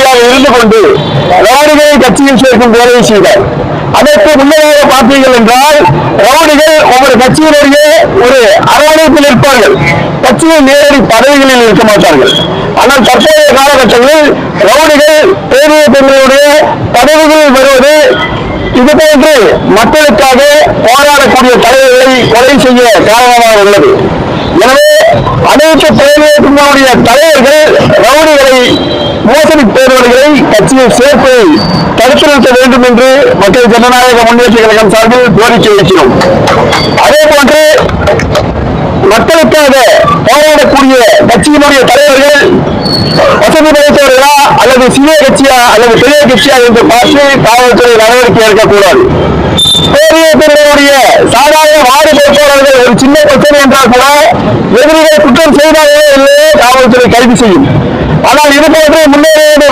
செயலாளராக இருந்து கொண்டு ரவுடிகளை கட்சியில் சேர்க்கும் வேலையை செய்தார். அதற்கு முன்னதாக பார்த்தீர்கள் என்றால் ரவுடிகள் ஒவ்வொரு கட்சியினுடைய ஒரு அரவணைப்பில் இருப்பார்கள், கட்சியின் நேரடி பதவிகளில் இருக்க மாட்டார்கள். ஆனால் தற்போதைய காலகட்டங்களில் ரவுடிகள் பேரிய பெண்களுடைய பதவிகளில் வருவது இது போன்று மக்களுக்காக போராடக்கூடிய தலைவர்களை கொலை செய்ய காரணமாக உள்ளது. எனவே அனைத்து பேரியக்கங்களுடைய தலைவர்கள் ரவுடிகளை மோசடி பேர்வர்களை கட்சியில் சேர்ப்பதை தடுத்து நிறுத்த வேண்டும் என்று மக்கள் ஜனநாயக முன்னேற்ற கழகம் சார்பில் கோரிக்கை வைக்கிறோம். அதே போன்று மக்களுக்காக போராடக்கூடிய கட்சியினுடைய தலைவர்கள் வசதி படைத்தவர்களா அல்லது சிறிய கட்சியா அல்லது பெரிய கட்சியா என்று பார்த்து காவல்துறை நடவடிக்கை எடுக்கக்கூடாது. பேரியக்கங்களுடைய சாதாரண வார்டு பொறுப்பாளர்கள் ஒரு சின்ன பிரச்சனை என்றால் கூட எதிரிகள் குற்றம் செய்தாலே இல்லையே காவல்துறை கைது செய்யும். ஆனால் இது போன்று முன்னேறிய